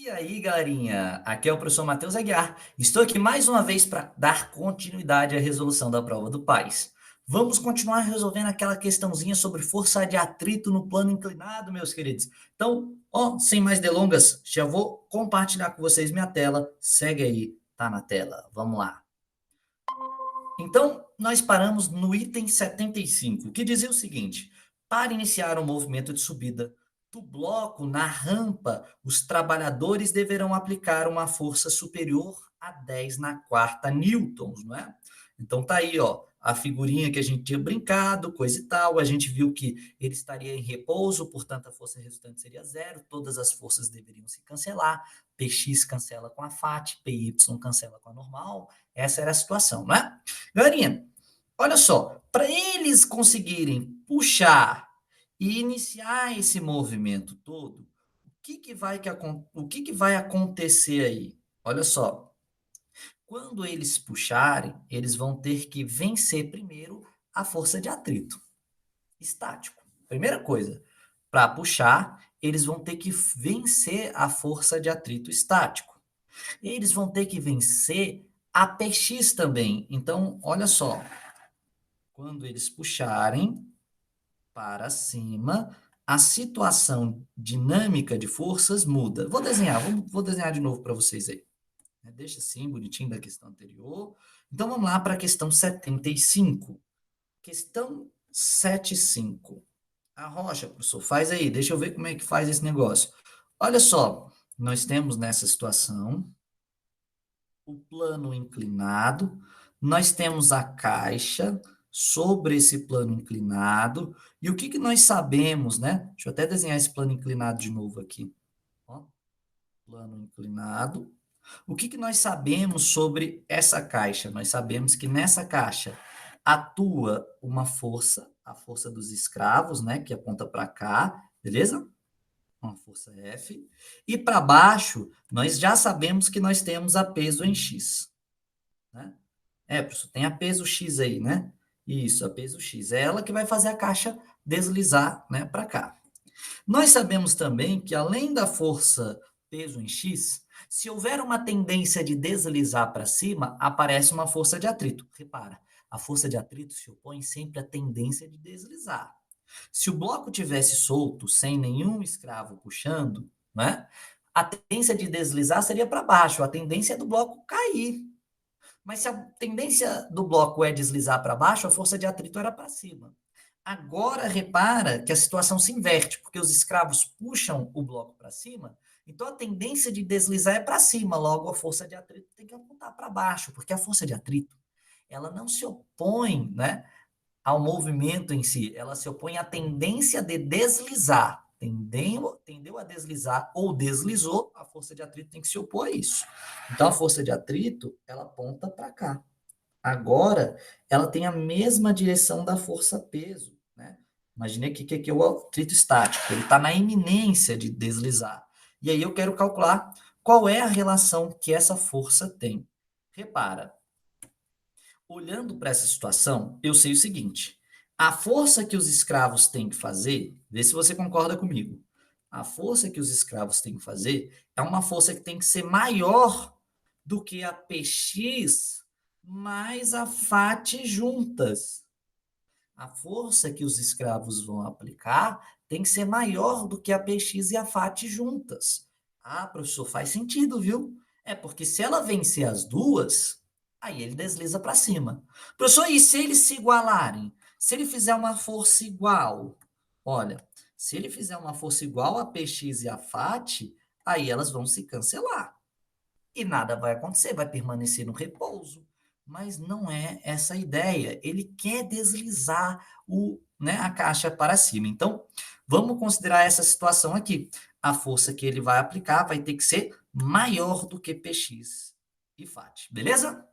E aí, galerinha? Aqui é o professor Matheus Aguiar. Estou aqui mais uma vez para dar continuidade à resolução da prova do PAS. Vamos continuar resolvendo aquela questãozinha sobre força de atrito no plano inclinado, meus queridos. Então, sem mais delongas, já vou compartilhar com vocês minha tela. Segue aí, tá na tela. Vamos lá. Então, nós paramos no item 75, que dizia o seguinte: para iniciar um movimento de subida do bloco na rampa, os trabalhadores deverão aplicar uma força superior a 10 na quarta newtons, não é? Então tá aí, ó, a figurinha que a gente tinha brincado, coisa e tal. A gente viu que ele estaria em repouso, portanto a força resultante seria zero, todas as forças deveriam se cancelar, Px cancela com a FAT, Py cancela com a normal. Essa era a situação, não é? Galerinha, olha só, para eles conseguirem puxar e iniciar esse movimento todo, o que vai acontecer aí? Olha só, quando eles puxarem, eles vão ter que vencer primeiro a força de atrito estático. Primeira coisa, para puxar, eles vão ter que vencer a força de atrito estático. Eles vão ter que vencer a Px também. Então, olha só, quando eles puxarem para cima, a situação dinâmica de forças muda. Vou desenhar de novo para vocês aí. Deixa assim, bonitinho da questão anterior. Então, vamos lá para a questão 75. Questão 75. A rocha, professor, faz aí, deixa eu ver como é que faz esse negócio. Olha só, nós temos nessa situação o plano inclinado, nós temos a caixa sobre esse plano inclinado, e o que, que nós sabemos, né? Deixa eu até desenhar esse plano inclinado de novo aqui. Ó, plano inclinado. O que, que nós sabemos sobre essa caixa? Nós sabemos que nessa caixa atua uma força, a força dos escravos, né? Que aponta para cá, beleza? Uma força F. E para baixo, nós já sabemos que nós temos a peso em X. Né? Professor, tem a peso X aí, né? Isso, a peso X. É ela que vai fazer a caixa deslizar, né, para cá. Nós sabemos também que, além da força peso em X, se houver uma tendência de deslizar para cima, aparece uma força de atrito. Repara, a força de atrito se opõe sempre à tendência de deslizar. Se o bloco tivesse solto, sem nenhum escravo puxando, né, a tendência de deslizar seria para baixo, a tendência é do bloco cair. Mas se a tendência do bloco é deslizar para baixo, a força de atrito era para cima. Agora, repara que a situação se inverte, porque os escravos puxam o bloco para cima, então a tendência de deslizar é para cima, logo a força de atrito tem que apontar para baixo, porque a força de atrito, ela não se opõe, né, ao movimento em si, ela se opõe à tendência de deslizar. Tendeu a deslizar ou deslizou, a força de atrito tem que se opor a isso. Então, a força de atrito, ela aponta para cá. Agora, ela tem a mesma direção da força-peso. Né? Imaginei que aqui é o atrito estático, ele está na iminência de deslizar. E aí eu quero calcular qual é a relação que essa força tem. Repara, olhando para essa situação, eu sei o seguinte: a força que os escravos têm que fazer, vê se você concorda comigo. A força que os escravos têm que fazer é uma força que tem que ser maior do que a PX mais a FAT juntas. A força que os escravos vão aplicar tem que ser maior do que a PX e a FAT juntas. Ah, professor, faz sentido, viu? É porque se ela vencer as duas, aí ele desliza para cima. Professor, e se eles se igualarem? Se ele fizer uma força igual, olha, se ele fizer uma força igual a PX e a FAT, aí elas vão se cancelar. E nada vai acontecer, vai permanecer no repouso. Mas não é essa a ideia. Ele quer deslizar a caixa para cima. Então, vamos considerar essa situação aqui. A força que ele vai aplicar vai ter que ser maior do que Px e FAT. Beleza?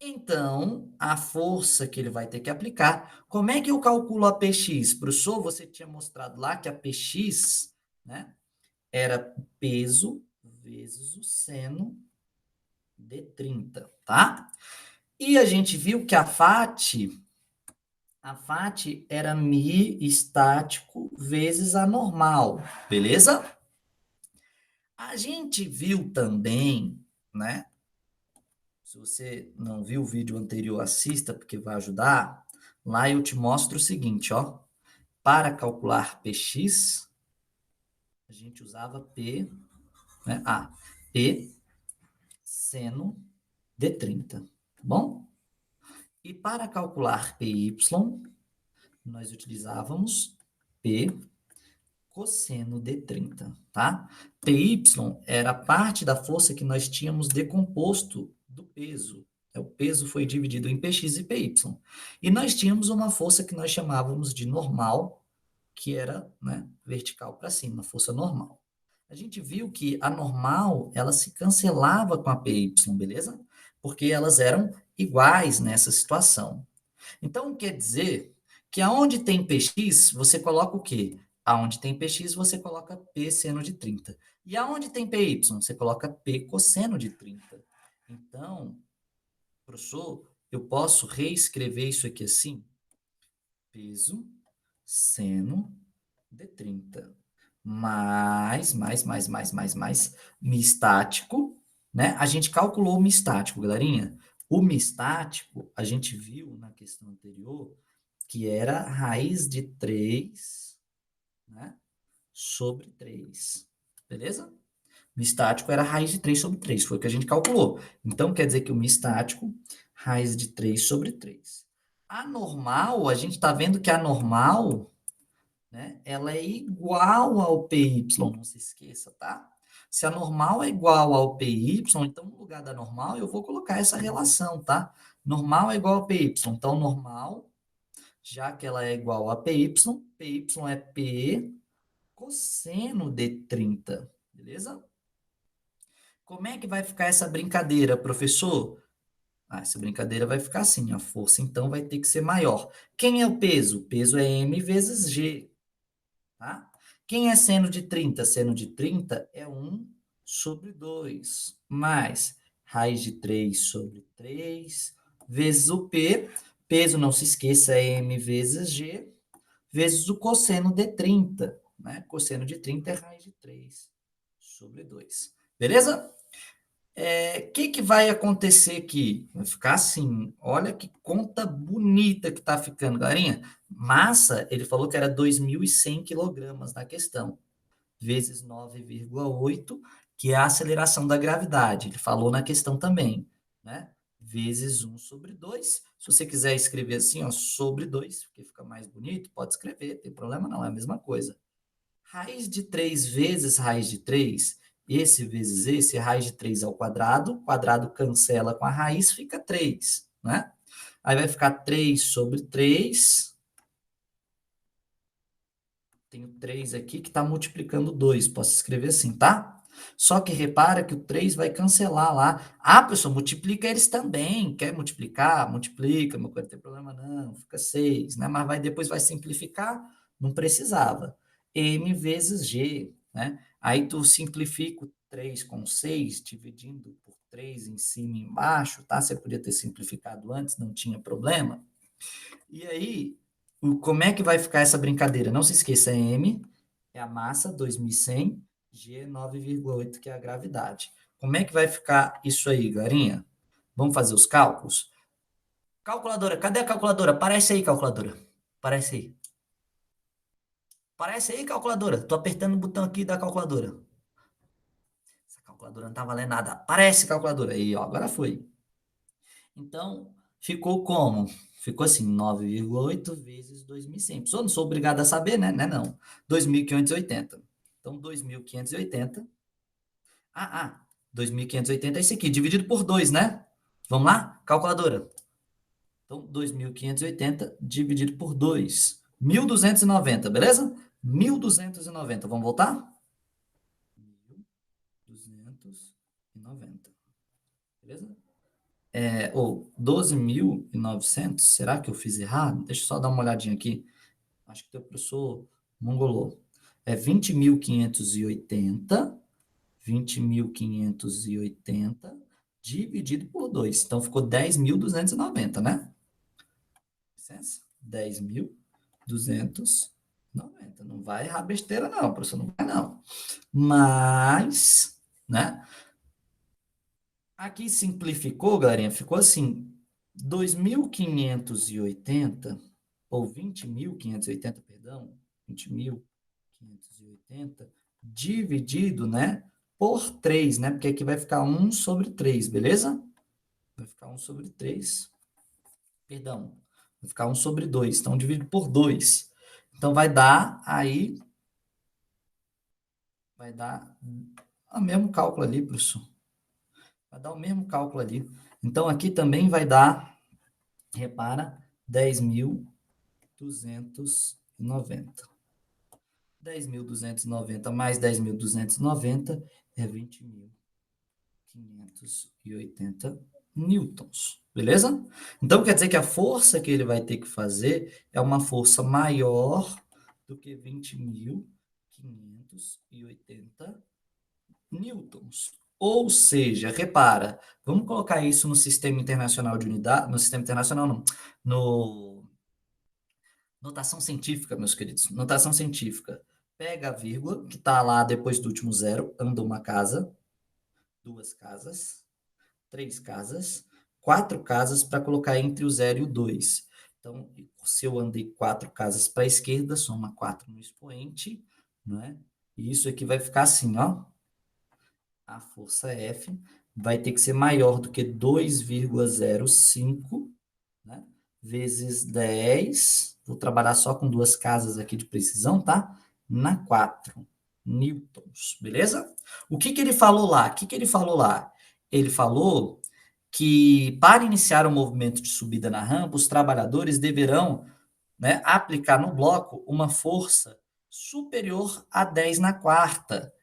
Então, a força que ele vai ter que aplicar, como é que eu calculo a Px? Professor, você tinha mostrado lá que a Px, né, era peso vezes o seno de 30, tá? E a gente viu que a FAT era mi estático vezes a normal, beleza? A gente viu também, né? Se você não viu o vídeo anterior, assista, porque vai ajudar. Lá eu te mostro o seguinte, ó. Para calcular px, a gente usava P, né? P seno de 30, tá bom? E para calcular PY, nós utilizávamos P cosseno de 30, tá? PY era parte da força que nós tínhamos decomposto do peso. O peso foi dividido em Px e Py. E nós tínhamos uma força que nós chamávamos de normal, que era, né, vertical para cima, força normal. A gente viu que a normal, ela se cancelava com a PY, beleza? Porque elas eram iguais nessa situação. Então, quer dizer que aonde tem px, você coloca o quê? Aonde tem px, você coloca p seno de 30. E aonde tem py, você coloca p cosseno de 30. Então, professor, eu posso reescrever isso aqui assim? Peso seno de 30. Mais, mistático, né? A gente calculou o mistático, galerinha. O mistático, a gente viu na questão anterior, que era raiz de 3, né? Sobre 3. Beleza? Mistático era raiz de 3 sobre 3, foi o que a gente calculou. Então, quer dizer que o mistático, raiz de 3 sobre 3. A normal, a gente está vendo que a normal, né, ela é igual ao PY, não se esqueça, tá? Se a normal é igual ao PY, então no lugar da normal eu vou colocar essa relação, tá? Normal é igual ao PY, então normal, já que ela é igual a PY, PY é P cosseno de 30, beleza? Como é que vai ficar essa brincadeira, professor? Essa brincadeira vai ficar assim, a força então vai ter que ser maior. Quem é o peso? O peso é m vezes g, tá? Quem é seno de 30? Seno de 30 é 1 sobre 2, mais raiz de 3 sobre 3, vezes o P, peso, não se esqueça, é m vezes g, vezes o cosseno de 30, né? Cosseno de 30 é raiz de 3 sobre 2. Beleza? Que vai acontecer aqui? Vai ficar assim, olha que conta bonita que tá ficando, galerinha. Massa, ele falou que era 2.100 quilogramas na questão, vezes 9,8, que é a aceleração da gravidade. Ele falou na questão também, né? Vezes 1 sobre 2. Se você quiser escrever assim, ó, sobre 2, porque fica mais bonito, pode escrever, tem problema não, é a mesma coisa. Raiz de 3 vezes raiz de 3, esse vezes esse, raiz de 3 ao quadrado, quadrado cancela com a raiz, fica 3, né? Aí vai ficar 3 sobre 3. Tenho 3 aqui que está multiplicando 2, posso escrever assim, tá? Só que repara que o 3 vai cancelar lá. Ah, pessoal, multiplica eles também. Quer multiplicar? Multiplica, meu coisa, não tem problema não, fica 6, né? Mas depois vai simplificar? Não precisava. M vezes G, né? Aí tu simplifica o 3 com 6, dividindo por 3 em cima e embaixo, tá? Você podia ter simplificado antes, não tinha problema. E aí, como é que vai ficar essa brincadeira? Não se esqueça, M é a massa, 2.100, G é 9,8, que é a gravidade. Como é que vai ficar isso aí, galerinha? Vamos fazer os cálculos? Calculadora, cadê a calculadora? Aparece aí, calculadora. Aparece aí. Aparece aí, calculadora. Tô apertando o botão aqui da calculadora. Essa calculadora não tá valendo nada. Aparece, calculadora. Aí, ó, agora foi. Então, ficou como? Ficou assim, 9,8 vezes 2.100. Eu não sou obrigado a saber, né? Não. 2.580. Então, 2.580. 2.580 é esse aqui, dividido por 2, né? Vamos lá? Calculadora. Então, 2.580 dividido por 2. 1.290, beleza? 1.290. Vamos voltar? 1.290. Beleza? Ou 12.900, será que eu fiz errado? Deixa eu só dar uma olhadinha aqui. Acho que teu professor mongolou. É 20.580 dividido por 2. Então, ficou 10.290, né? Licença? 10.290. 90. Não vai errar besteira, não, professor, não vai, não. Mas, né? Aqui simplificou, galerinha, ficou assim, 2.580, ou 20.580, perdão, 20.580, dividido, né, por 3, né, porque aqui vai ficar 1/3, beleza? Vai ficar 1/3, perdão, vai ficar 1/2, então dividido por 2. Então vai dar aí, vai dar o mesmo cálculo ali, professor. Vai dar o mesmo cálculo ali. Então aqui também vai dar, repara, 10.290. 10.290 mais 10.290 é 20.580 newtons, beleza? Então quer dizer que a força que ele vai ter que fazer é uma força maior do que 20.580 newtons. Ou seja, repara, vamos colocar isso no sistema internacional de unidade, no sistema internacional não, no notação científica, meus queridos. Notação científica. Pega a vírgula, que está lá depois do último zero, anda uma casa, duas casas, três casas, quatro casas para colocar entre o 0 e o 2. Então, se eu andei quatro casas para a esquerda, soma 4 no expoente, né? E isso aqui vai ficar assim, ó. A força F vai ter que ser maior do que 2,05, né? Vezes 10, vou trabalhar só com duas casas aqui de precisão, tá? Na 4 newtons, beleza? O que que ele falou lá? O que que ele falou lá? Ele falou que para iniciar o movimento de subida na rampa, os trabalhadores deverão, né, aplicar no bloco uma força superior a 10 na quarta.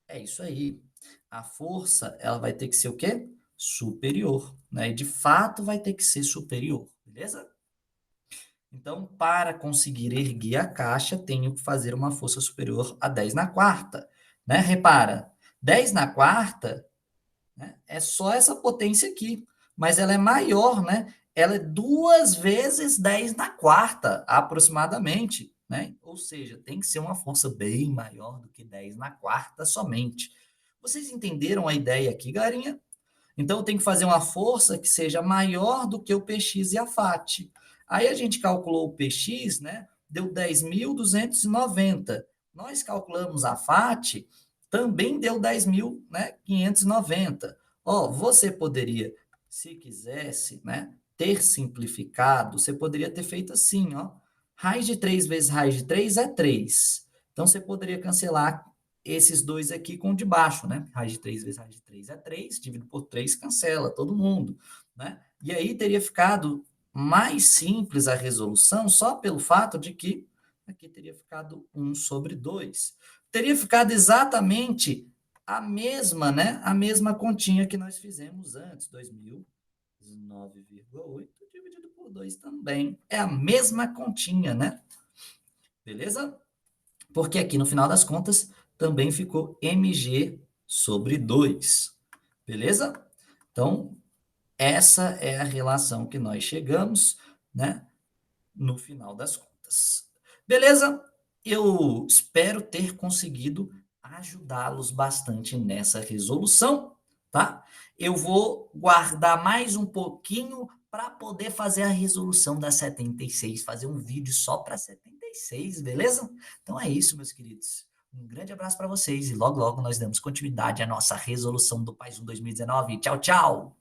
É isso aí. A força, ela vai ter que ser o quê? Superior, né? E de fato vai ter que ser superior, beleza? Então, para conseguir erguer a caixa, tenho que fazer uma força superior a 10 na quarta, né? Repara, 10 na quarta, né, é só essa potência aqui, mas ela é maior, né? Ela é 2 vezes 10 na quarta, aproximadamente, né? Ou seja, tem que ser uma força bem maior do que 10 na quarta somente. Vocês entenderam a ideia aqui, galerinha? Então, eu tenho que fazer uma força que seja maior do que o PX e a FAT. Aí a gente calculou o PX, né? Deu 10.290. Nós calculamos a FAT, também deu 10.000, né, 590. Ó, você poderia, se quisesse, né, ter simplificado, você poderia ter feito assim, ó. Raiz de 3 vezes raiz de 3 é 3. Então, você poderia cancelar esses dois aqui com o de baixo, né? Raiz de 3 vezes raiz de 3 é 3, dividido por 3 cancela todo mundo, né? E aí teria ficado mais simples a resolução só pelo fato de que aqui teria ficado 1/2. Teria ficado exatamente a mesma, né? A mesma continha que nós fizemos antes, 2009,8 dividido por 2 também. É a mesma continha, né? Beleza? Porque aqui no final das contas também ficou mg/2. Beleza? Então, essa é a relação que nós chegamos, né, no final das contas. Beleza? Eu espero ter conseguido ajudá-los bastante nessa resolução, tá? Eu vou guardar mais um pouquinho para poder fazer a resolução da 76, fazer um vídeo só para 76, beleza? Então é isso, meus queridos. Um grande abraço para vocês e logo logo nós damos continuidade à nossa resolução do PAIS 1 2019. Tchau, tchau!